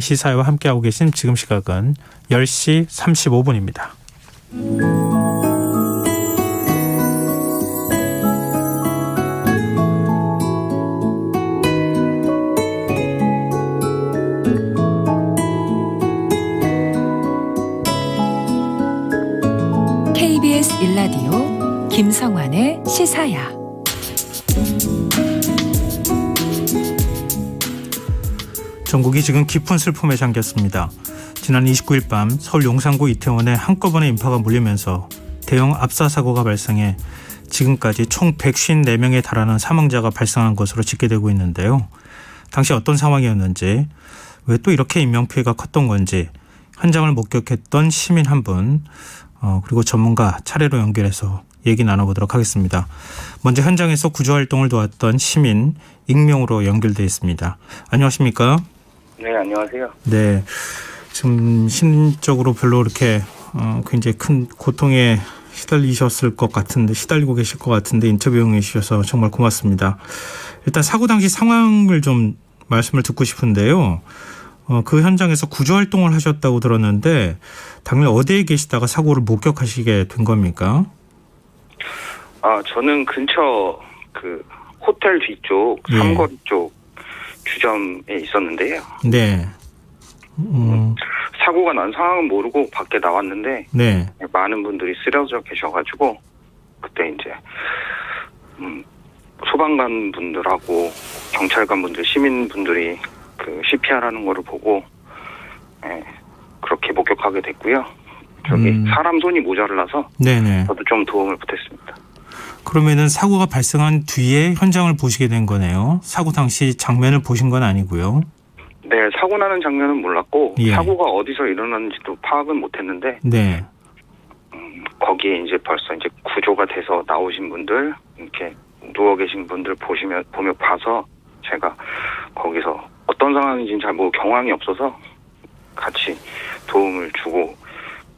시사회와 함께하고 계신 지금 시각은 10시 35분입니다. KBS 1라디오 김성환의 시사야. 전국이 지금 깊은 슬픔에 잠겼습니다. 지난 29일 밤 서울 용산구 이태원에 한꺼번에 인파가 몰리면서 대형 압사 사고가 발생해 지금까지 총 154명에 달하는 사망자가 발생한 것으로 집계되고 있는데요. 당시 어떤 상황이었는지, 왜 또 이렇게 인명피해가 컸던 건지 현장을 목격했던 시민 한 분, 그리고 전문가 차례로 연결해서 얘기 나눠보도록 하겠습니다. 먼저 현장에서 구조활동을 도왔던 시민 익명으로 연결되어 있습니다. 안녕하십니까? 네, 안녕하세요. 네, 지금 심적으로 별로 이렇게 굉장히 큰 고통에 시달리셨을 것 같은데, 시달리고 계실 것 같은데 인터뷰 응해 주셔서 정말 고맙습니다. 일단 사고 당시 상황을 좀 말씀을 듣고 싶은데요. 그 현장에서 구조활동을 하셨다고 들었는데 당연히 어디에 계시다가 사고를 목격하시게 된 겁니까? 저는 근처 그 호텔 뒤쪽, 예. 삼거리 쪽 주점에 있었는데요. 네. 사고가 난 상황은 모르고 밖에 나왔는데 네. 많은 분들이 쓰러져 계셔가지고 그때 이제 소방관 분들하고 경찰관 분들, 시민 분들이 그 CPR하는 거를 보고 그렇게 목격하게 됐고요. 저기 사람 손이 모자라서 네네. 저도 좀 도움을 보탰습니다. 그러면은 사고가 발생한 뒤에 현장을 보시게 된 거네요. 사고 당시 장면을 보신 건 아니고요. 네, 사고 나는 장면은 몰랐고 예. 사고가 어디서 일어났는지도 파악은 못했는데 네. 거기에 이제 벌써 이제 구조가 돼서 나오신 분들, 이렇게 누워 계신 분들 보며 봐서 제가 거기서 어떤 상황인지는 잘 모르고 경황이 없어서 같이 도움을 주고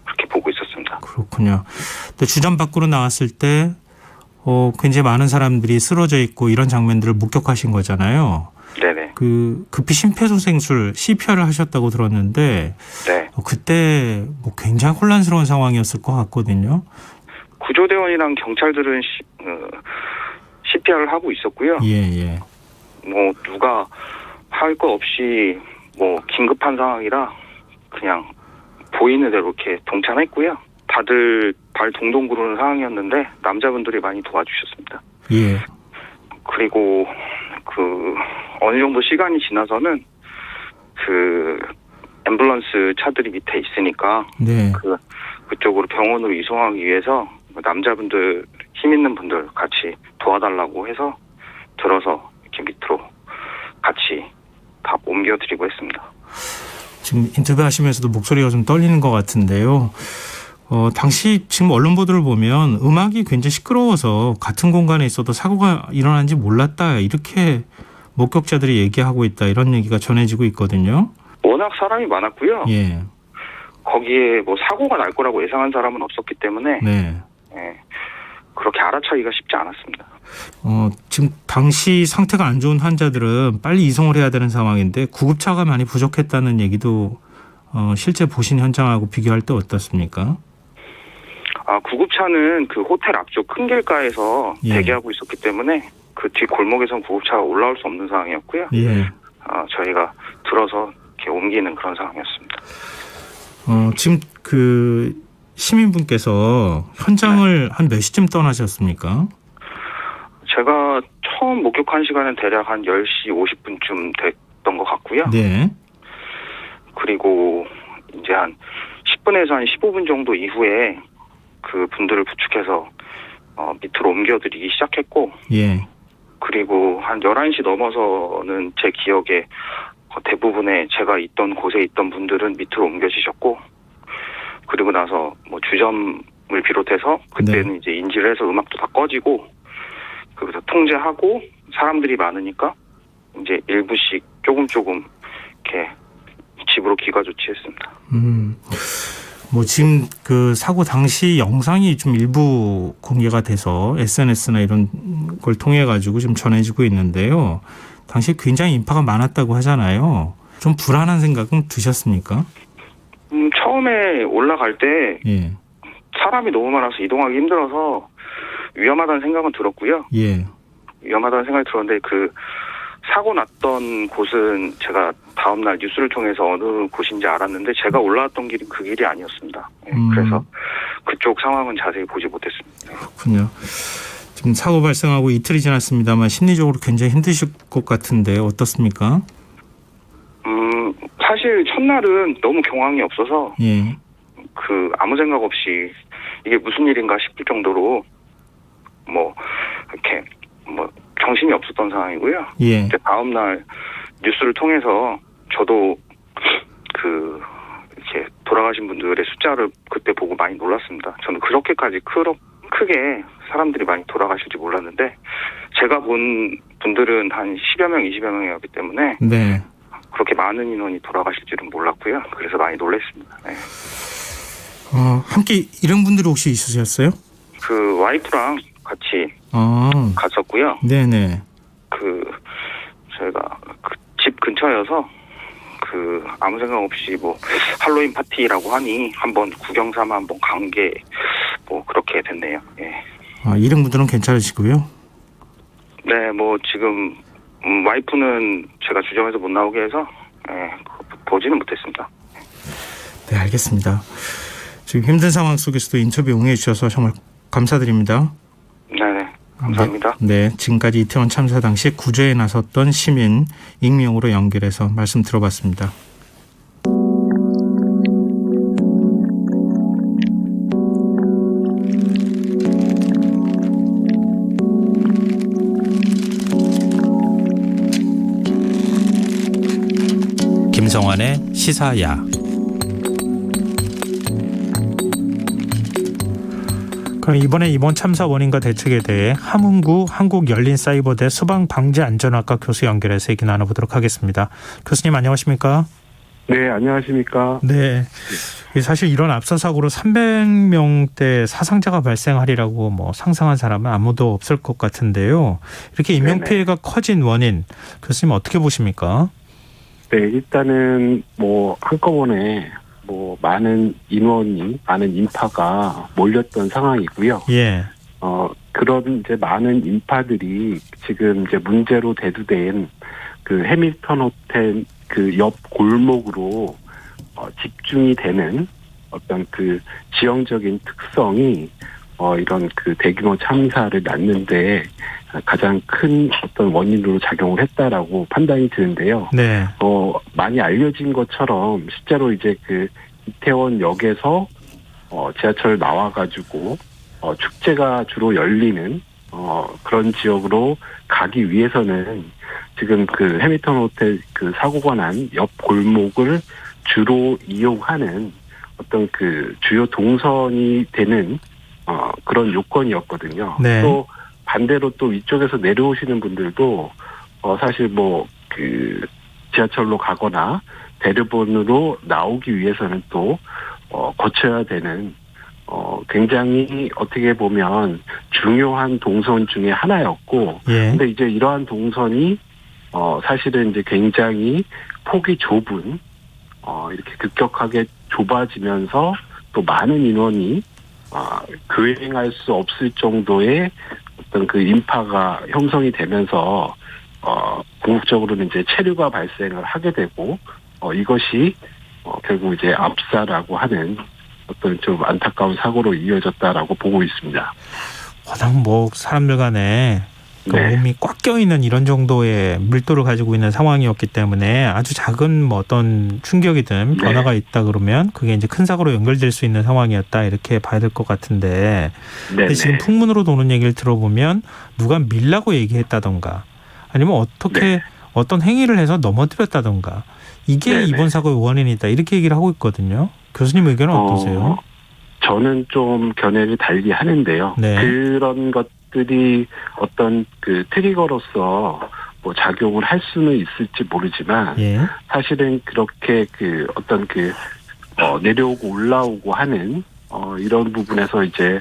그렇게 보고 있었습니다. 그렇군요. 근데 주점 밖으로 나왔을 때 굉장히 많은 사람들이 쓰러져 있고 이런 장면들을 목격하신 거잖아요. 네네. 그 급히 심폐소생술 CPR을 하셨다고 들었는데 네. 그때 뭐 굉장히 혼란스러운 상황이었을 것 같거든요. 구조대원이랑 경찰들은 CPR을 하고 있었고요. 예. 뭐 누가 할 거 없이 뭐 긴급한 상황이라 그냥 보이는 대로 이렇게 동참했고요. 다들 발 동동 구르는 상황이었는데 남자분들이 많이 도와주셨습니다. 예. 그리고 그 어느 정도 시간이 지나서는 그 앰뷸런스 차들이 밑에 있으니까 네. 그쪽으로 병원으로 이송하기 위해서 남자분들, 힘 있는 분들 같이 도와달라고 해서 들어서 이렇게 밑으로 같이 다 옮겨드리고 했습니다. 지금 인터뷰 하시면서도 목소리가 좀 떨리는 것 같은데요. 당시 지금 언론 보도를 보면 음악이 굉장히 시끄러워서 같은 공간에 있어도 사고가 일어난지 몰랐다, 이렇게 목격자들이 얘기하고 있다, 이런 얘기가 전해지고 있거든요. 워낙 사람이 많았고요. 예. 거기에 뭐 사고가 날 거라고 예상한 사람은 없었기 때문에 네. 그렇게 알아차기가 쉽지 않았습니다. 지금 당시 상태가 안 좋은 환자들은 빨리 이송을 해야 되는 상황인데 구급차가 많이 부족했다는 얘기도 실제 보신 현장하고 비교할 때 어떻습니까? 구급차는 그 호텔 앞쪽 큰 길가에서 예. 대기하고 있었기 때문에 그 뒤 골목에선 구급차가 올라올 수 없는 상황이었고요. 예. 저희가 들어서 이렇게 옮기는 그런 상황이었습니다. 지금 그 시민분께서 현장을 한 몇 시쯤 떠나셨습니까? 제가 처음 목격한 시간은 대략 한 10시 50분쯤 됐던 것 같고요. 네. 그리고 이제 한 10분에서 한 15분 정도 이후에 그 분들을 부축해서 밑으로 옮겨드리기 시작했고, 예. 그리고 한 11시 넘어서는 제 기억에 대부분의 제가 있던 곳에 있던 분들은 밑으로 옮겨지셨고, 그리고 나서 뭐 주점을 비롯해서 그때는 네. 이제 인지를 해서 음악도 다 꺼지고, 그래서 통제하고 사람들이 많으니까 이제 일부씩 조금 이렇게 집으로 귀가 조치했습니다. 뭐 지금 그 사고 당시 영상이 좀 일부 공개가 돼서 SNS나 이런 걸 통해 가지고 좀 전해지고 있는데요. 당시 굉장히 인파가 많았다고 하잖아요. 좀 불안한 생각은 드셨습니까? 처음에 올라갈 때 예. 사람이 너무 많아서 이동하기 힘들어서 위험하다는 생각은 들었고요. 예. 위험하다는 생각이 들었는데 그 사고 났던 곳은 제가 다음날 뉴스를 통해서 어느 곳인지 알았는데 제가 올라왔던 길이 그 길이 아니었습니다. 예, 그래서 그쪽 상황은 자세히 보지 못했습니다. 그렇군요. 지금 사고 발생하고 이틀이 지났습니다만 심리적으로 굉장히 힘드실 것 같은데 어떻습니까? 사실 첫날은 너무 경황이 없어서 예. 아무 생각 없이 이게 무슨 일인가 싶을 정도로 이렇게 정신이 없었던 상황이고요. 예. 다음 날 뉴스를 통해서 저도 이렇게 돌아가신 분들의 숫자를 그때 보고 많이 놀랐습니다. 저는 그렇게까지 크게 사람들이 많이 돌아가실지 몰랐는데 제가 본 분들은 한 10여 명, 20여 명이었기 때문에 네. 그렇게 많은 인원이 돌아가실 줄은 몰랐고요. 그래서 많이 놀랐습니다. 네. 함께 이런 분들이 혹시 있으셨어요? 와이프랑 같이 갔었고요. 네네. 저희가 집 근처여서 아무 생각 없이 할로윈 파티라고 하니 한번 구경 삼아 한번 간 게 그렇게 됐네요. 예. 이런 분들은 괜찮으시고요? 네, 지금 와이프는 제가 주점에서 못 나오게 해서 보지는 못했습니다. 네, 알겠습니다. 지금 힘든 상황 속에서도 인터뷰 응해 주셔서 정말 감사드립니다. 네, 감사합니다. 네, 지금까지 이태원 참사 당시 구조에 나섰던 시민 익명으로 연결해서 말씀 들어봤습니다. 김성환의 시사야. 그럼 이번 참사 원인과 대책에 대해 함흥구 한국열린사이버대 소방방재안전학과 교수 연결해서 얘기 나눠보도록 하겠습니다. 교수님 안녕하십니까? 네, 안녕하십니까? 네. 사실 이런 앞선 사고로 300명대 사상자가 발생하리라고 상상한 사람은 아무도 없을 것 같은데요. 이렇게 인명피해가 커진 원인, 교수님 어떻게 보십니까? 네, 일단은 한꺼번에 많은 인원이, 많은 인파가 몰렸던 상황이고요. 예. 그런 이제 많은 인파들이 지금 이제 문제로 대두된 해밀턴 호텔 옆 골목으로 집중이 되는 어떤 지형적인 특성이 이런 대규모 참사를 낳는데 가장 큰 어떤 원인으로 작용을 했다라고 판단이 드는데요. 네. 많이 알려진 것처럼 실제로 이제 이태원역에서 지하철 나와가지고 축제가 주로 열리는 그런 지역으로 가기 위해서는 지금 해밀턴 호텔 사고가 난 옆 골목을 주로 이용하는 어떤 주요 동선이 되는 그런 요건이었거든요. 네. 또 반대로 또 위쪽에서 내려오시는 분들도 사실 지하철로 가거나 대르본으로 나오기 위해서는 또 거쳐야 되는 굉장히 어떻게 보면 중요한 동선 중에 하나였고, 예. 근데 이제 이러한 동선이 사실은 이제 굉장히 폭이 좁은 이렇게 급격하게 좁아지면서 또 많은 인원이 교행할 수 없을 정도의 어떤 인파가 형성이 되면서 궁극적으로는 이제 체류가 발생을 하게 되고 이것이 결국 이제 압사라고 하는 어떤 좀 안타까운 사고로 이어졌다라고 보고 있습니다. 워낙 사람들 간에 네. 몸이 꽉 껴있는 이런 정도의 밀도를 가지고 있는 상황이었기 때문에 아주 작은 어떤 충격이든 변화가 있다 그러면 그게 이제 큰 사고로 연결될 수 있는 상황이었다 이렇게 봐야 될 것 같은데 근데 지금 풍문으로 도는 얘기를 들어보면 누가 밀라고 얘기했다던가 아니면 어떤 행위를 해서 넘어뜨렸다던가 이게 이번 사고의 원인이다 이렇게 얘기를 하고 있거든요. 교수님 의견은 어떠세요? 저는 좀 견해를 달리 하는데요. 네. 그런 것들이 어떤 트리거로서 작용을 할 수는 있을지 모르지만 사실은 그렇게 어떤 내려오고 올라오고 하는 이런 부분에서 이제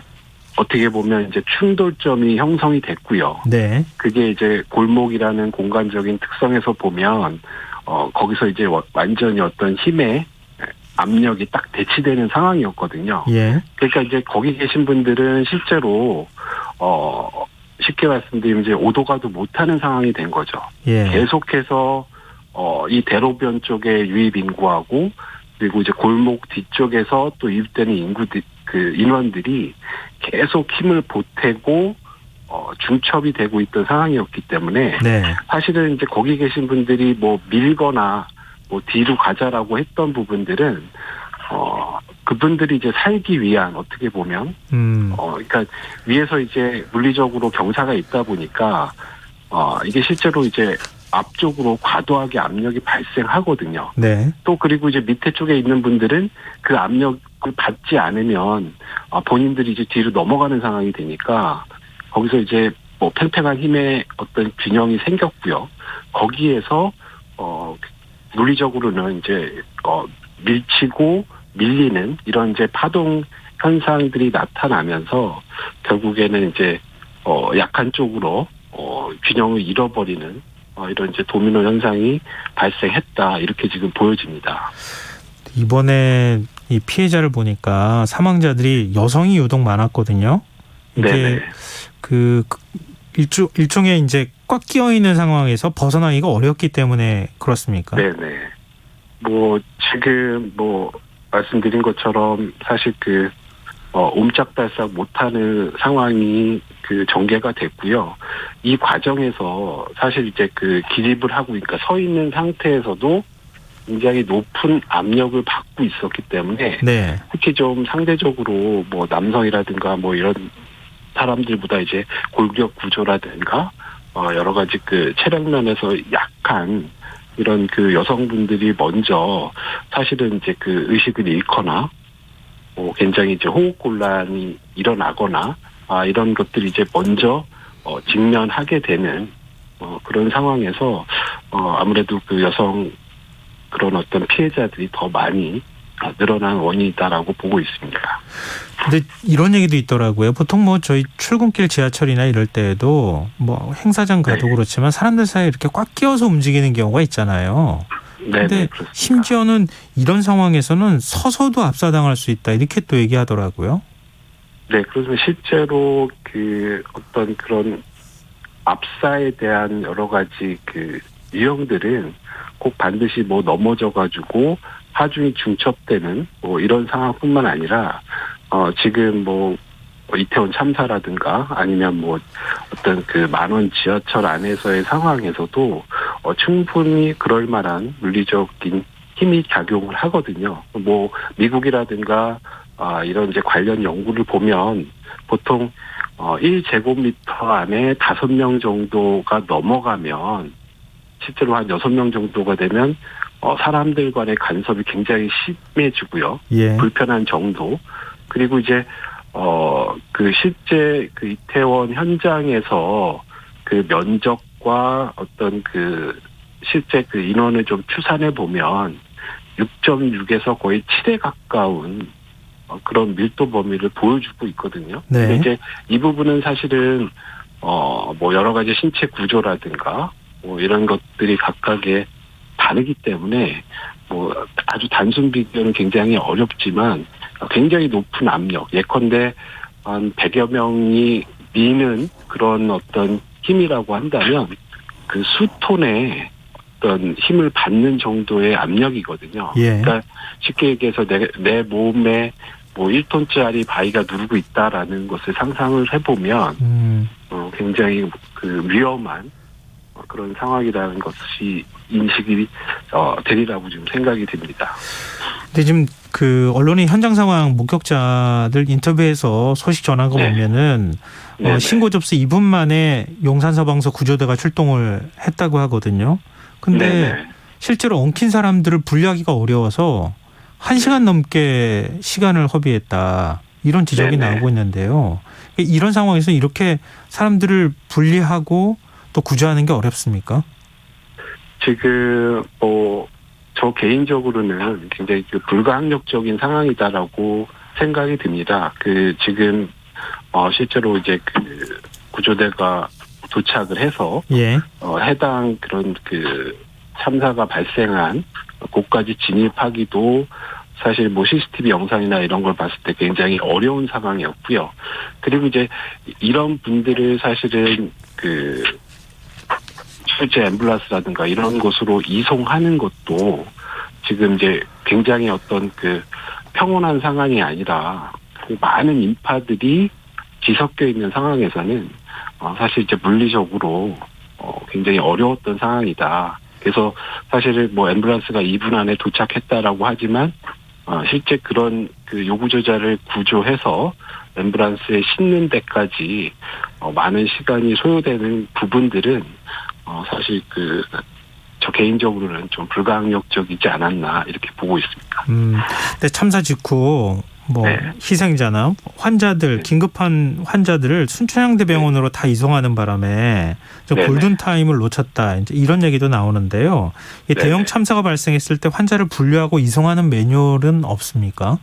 어떻게 보면 이제 충돌점이 형성이 됐고요. 네. 그게 이제 골목이라는 공간적인 특성에서 보면 거기서 이제 완전히 어떤 힘의 압력이 딱 대치되는 상황이었거든요. 예. 그러니까 이제 거기 계신 분들은 실제로 쉽게 말씀드리면 이제 오도 가도 못하는 상황이 된 거죠. 예. 계속해서 이 대로변 쪽에 유입 인구하고 그리고 이제 골목 뒤쪽에서 또 유입되는 인원들이 계속 힘을 보태고 중첩이 되고 있던 상황이었기 때문에 네. 사실은 이제 거기 계신 분들이 뭐 밀거나 뭐 뒤로 가자라고 했던 부분들은 그분들이 이제 살기 위한 어떻게 보면 그러니까 위에서 이제 물리적으로 경사가 있다 보니까 이게 실제로 이제 앞쪽으로 과도하게 압력이 발생하거든요. 네. 또 그리고 이제 밑에 쪽에 있는 분들은 그 압력을 받지 않으면 본인들이 이제 뒤로 넘어가는 상황이 되니까 거기서 이제 뭐 팽팽한 힘의 어떤 균형이 생겼고요. 거기에서 물리적으로는 이제 밀치고 밀리는 이런 이제 파동 현상들이 나타나면서 결국에는 이제 약한 쪽으로 균형을 잃어버리는 이런 이제 도미노 현상이 발생했다 이렇게 지금 보여집니다. 이번에 이 피해자를 보니까 사망자들이 여성이 유독 많았거든요. 이게 네네. 일종의 이제 꽉 끼어 있는 상황에서 벗어나기가 어렵기 때문에 그렇습니까? 네네. 뭐 지금 뭐 말씀드린 것처럼 사실 옴짝달싹 못하는 상황이 전개가 됐고요. 이 과정에서 사실 이제 기립을 하고 그러니까 서 있는 상태에서도 굉장히 높은 압력을 받고 있었기 때문에 네. 특히 좀 상대적으로 뭐 남성이라든가 뭐 이런 사람들보다 이제 골격 구조라든가 여러 가지 체력면에서 약한 이런 여성분들이 먼저 사실은 이제 의식을 잃거나 굉장히 이제 호흡곤란이 일어나거나 이런 것들이 이제 먼저 직면하게 되는 그런 상황에서 아무래도 여성 그런 어떤 피해자들이 더 많이 늘어난 원인이다라고 보고 있습니다. 근데 이런 얘기도 있더라고요. 보통 뭐 저희 출근길 지하철이나 이럴 때에도 뭐 행사장 가도 네. 그렇지만 사람들 사이에 이렇게 꽉 끼어서 움직이는 경우가 있잖아요. 네, 근데 그렇습니다. 심지어는 이런 상황에서는 서서도 압사당할 수 있다 이렇게 또 얘기하더라고요. 네, 그래서 실제로 어떤 그런 압사에 대한 여러 가지 유형들은 꼭 반드시 뭐 넘어져가지고 하중이 중첩되는 뭐 이런 상황뿐만 아니라 지금 뭐 이태원 참사라든가 아니면 뭐 어떤 만원 지하철 안에서의 상황에서도 충분히 그럴 만한 물리적인 힘이 작용을 하거든요. 뭐 미국이라든가 이런 이제 관련 연구를 보면 보통 1제곱미터 안에 5명 정도가 넘어가면 실제로 한 6명 정도가 되면 사람들 간의 간섭이 굉장히 심해지고요. 예. 불편한 정도. 그리고 이제 실제 이태원 현장에서 면적과 어떤 실제 인원을 좀 추산해 보면 6.6에서 거의 7에 가까운 그런 밀도 범위를 보여주고 있거든요. 네. 근데 이제 이 부분은 사실은 뭐 여러 가지 신체 구조라든가 뭐 이런 것들이 각각의 다르기 때문에 뭐 아주 단순 비교는 굉장히 어렵지만 굉장히 높은 압력, 예컨대 한 100여 명이 미는 그런 어떤 힘이라고 한다면 수톤의 어떤 힘을 받는 정도의 압력이거든요. 예. 그러니까 쉽게 얘기해서 내 몸에 뭐 1톤짜리 바위가 누르고 있다라는 것을 상상을 해보면 굉장히 위험한 그런 상황이라는 것이 인식이 되리라고 지금 생각이 듭니다. 근데 지금 언론이 현장 상황 목격자들 인터뷰에서 소식 전한 거 네. 보면은 신고 접수 2분 만에 용산서방서 구조대가 출동을 했다고 하거든요. 근데 네네. 실제로 엉킨 사람들을 분리하기가 어려워서 1시간 넘게 시간을 허비했다. 이런 지적이 네네. 나오고 있는데요. 이런 상황에서 이렇게 사람들을 분리하고 또 구조하는 게 어렵습니까? 지금 저 개인적으로는 굉장히 불가항력적인 상황이다라고 생각이 듭니다. 지금 실제로 이제 그 구조대가 도착을 해서 예. 해당 그런 그 참사가 발생한 곳까지 진입하기도 사실 뭐 CCTV 영상이나 이런 걸 봤을 때 굉장히 어려운 상황이었고요. 그리고 이제 이런 분들을 사실은 그 실제 앰뷸런스라든가 이런 곳으로 이송하는 것도 지금 이제 굉장히 어떤 그 평온한 상황이 아니라 그 많은 인파들이 뒤섞여 있는 상황에서는 사실 이제 물리적으로 굉장히 어려웠던 상황이다. 그래서 사실은 뭐 앰뷸런스가 2분 안에 도착했다라고 하지만 실제 그런 그 요구조자를 구조해서 앰뷸런스에 싣는 데까지 많은 시간이 소요되는 부분들은 사실 저 개인적으로는 좀 불가항력적이지 않았나 이렇게 보고 있습니다. 근데 참사 직후 네. 희생자나 환자들, 긴급한 환자들을 순천향대병원으로 다 이송하는 바람에 네네. 골든타임을 놓쳤다. 이제 이런 얘기도 나오는데요. 이 네네. 대형 참사가 발생했을 때 환자를 분류하고 이송하는 매뉴얼은 없습니까?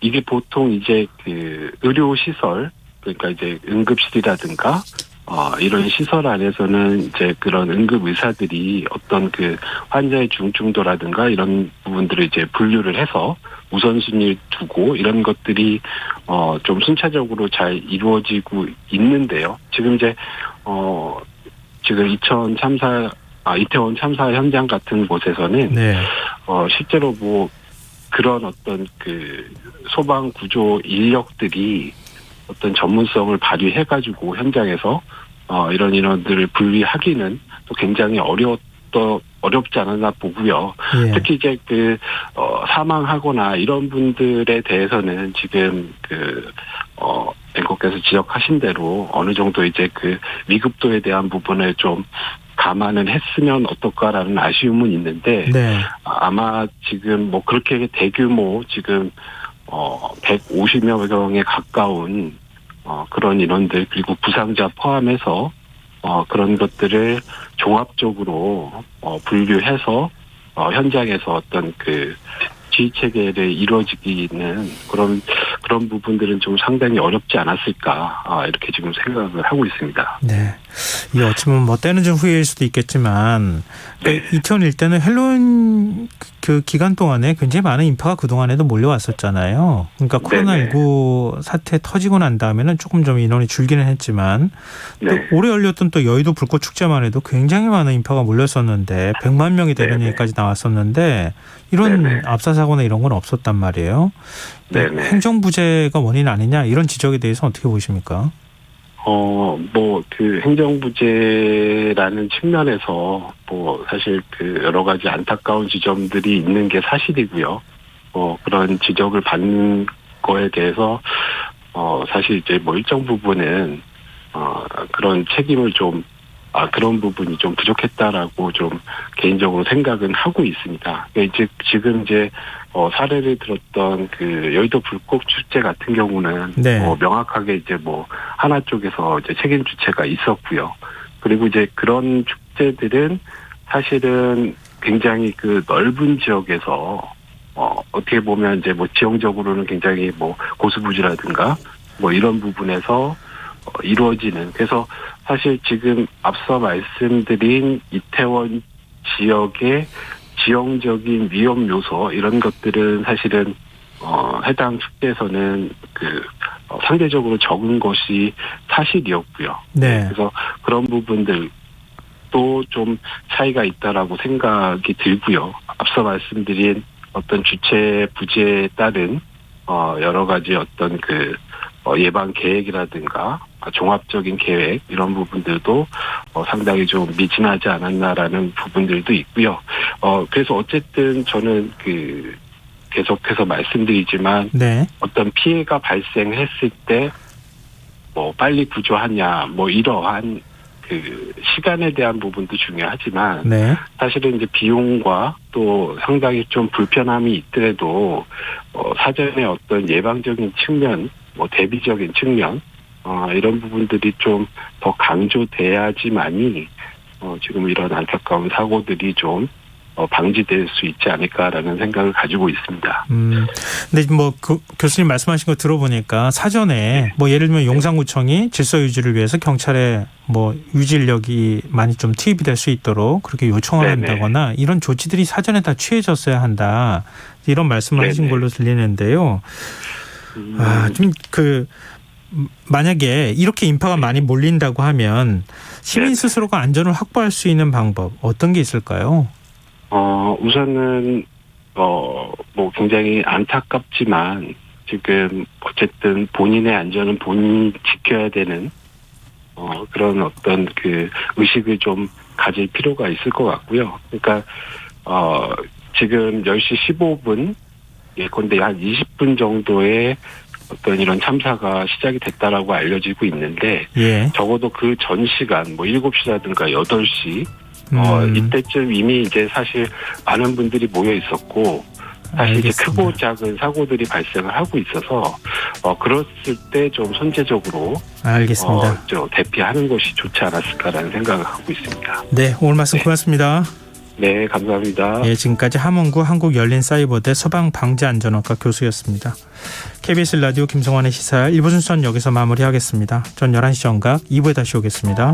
이게 보통 이제 그 의료시설, 그러니까 이제 응급실이라든가 이런 시설 안에서는 이제 그런 응급 의사들이 어떤 그 환자의 중증도라든가 이런 부분들을 이제 분류를 해서 우선순위를 두고 이런 것들이 좀 순차적으로 잘 이루어지고 있는데요. 지금 이제 지금 이태원 참사 현장 같은 곳에서는 네. 실제로 뭐 그런 어떤 그 소방 구조 인력들이 어떤 전문성을 발휘해가지고 현장에서 이런 인원들을 분리하기는 또 굉장히 어렵지 않았나 보고요. 예. 특히 이제 사망하거나 이런 분들에 대해서는 지금 앵커께서 지적하신 대로 어느 정도 이제 그 위급도에 대한 부분을 좀 감안은 했으면 어떨까라는 아쉬움은 있는데 네. 아마 지금 뭐 그렇게 대규모 지금 150여 명에 가까운 그런 인원들 그리고 부상자 포함해서 그런 것들을 종합적으로 분류해서 현장에서 어떤 그 지휘 체계를 이루어지기는 그런 부분들은 좀 상당히 어렵지 않았을까 이렇게 지금 생각을 하고 있습니다. 네. 이 어찌보면 뭐 때는 좀 후회일 수도 있겠지만 네. 이태원 일대는 헬로윈 그 기간 동안에 굉장히 많은 인파가 그 동안에도 몰려왔었잖아요. 그러니까 코로나19 사태 터지고 난 다음에는 조금 좀 인원이 줄기는 했지만 또 네. 올해 열렸던 또 여의도 불꽃 축제만 해도 굉장히 많은 인파가 몰렸었는데 100만 명이 되는 얘기까지 나왔었는데 이런 압사 사고나 이런 건 없었단 말이에요. 행정부재가 원인 아니냐 이런 지적에 대해서 어떻게 보십니까? 뭐 그 행정부재라는 측면에서 뭐 사실 그 여러 가지 안타까운 지점들이 있는 게 사실이고요. 그런 지적을 받는 거에 대해서 사실 이제 뭐 일정 부분은 그런 책임을 좀 그런 부분이 좀 부족했다라고 좀 개인적으로 생각은 하고 있습니다. 이제 지금 이제 사례를 들었던 그 여의도 불꽃 축제 같은 경우는 네. 명확하게 이제 뭐 하나 쪽에서 이제 책임 주체가 있었고요. 그리고 이제 그런 축제들은 사실은 굉장히 그 넓은 지역에서 어떻게 보면 이제 뭐 지형적으로는 굉장히 뭐 고수부지라든가 뭐 이런 부분에서 이루어지는 그래서 사실 지금 앞서 말씀드린 이태원 지역의 지형적인 위험 요소 이런 것들은 사실은 해당 축제에서는 상대적으로 적은 것이 사실이었고요. 네. 그래서 그런 부분들도 좀 차이가 있다라고 생각이 들고요. 앞서 말씀드린 어떤 주체 부재에 따른 여러 가지 어떤 예방 계획이라든가 종합적인 계획 이런 부분들도 상당히 좀 미진하지 않았나라는 부분들도 있고요. 그래서 어쨌든 저는 계속해서 말씀드리지만 네. 어떤 피해가 발생했을 때 뭐 빨리 구조하냐 뭐 이러한 시간에 대한 부분도 중요하지만 네. 사실은 이제 비용과 또 상당히 좀 불편함이 있더라도 사전에 어떤 예방적인 측면, 뭐 대비적인 측면 이런 부분들이 좀 더 강조돼야지만이 지금 이런 안타까운 사고들이 좀 방지될 수 있지 않을까라는 생각을 가지고 있습니다. 근데 뭐 교수님 말씀하신 거 들어보니까 사전에 뭐 예를 들면 용산구청이 질서 유지를 위해서 경찰에 뭐 유지 인력이 많이 좀 투입이 될 수 있도록 그렇게 요청을 네네. 한다거나 이런 조치들이 사전에 다 취해졌어야 한다. 이런 말씀을 하신 네네. 걸로 들리는데요. 좀 만약에 이렇게 인파가 많이 몰린다고 하면 시민 네네. 스스로가 안전을 확보할 수 있는 방법 어떤 게 있을까요? 우선은 뭐 굉장히 안타깝지만 지금 어쨌든 본인의 안전은 본인이 지켜야 되는 그런 어떤 그 의식을 좀 가질 필요가 있을 것 같고요. 그러니까 지금 10시 15분 예컨대 한 20분 정도의 어떤 이런 참사가 시작이 됐다라고 알려지고 있는데 예. 적어도 그 전 시간 뭐 7시라든가 8시 이때쯤 이미 이제 사실 많은 분들이 모여 있었고 사실 이제 알겠습니다. 크고 작은 사고들이 발생을 하고 있어서 그랬을 때 좀 선제적으로 알겠습니다. 대피하는 것이 좋지 않았을까라는 생각을 하고 있습니다. 네, 오늘 말씀 고맙습니다. 네, 감사합니다. 예, 지금까지 함원구 한국열린사이버대 서방방재안전학과 교수였습니다. KBS 라디오 김성환의 시사 1부 순서는 여기서 마무리하겠습니다. 전 11시 정각 2부에 다시 오겠습니다.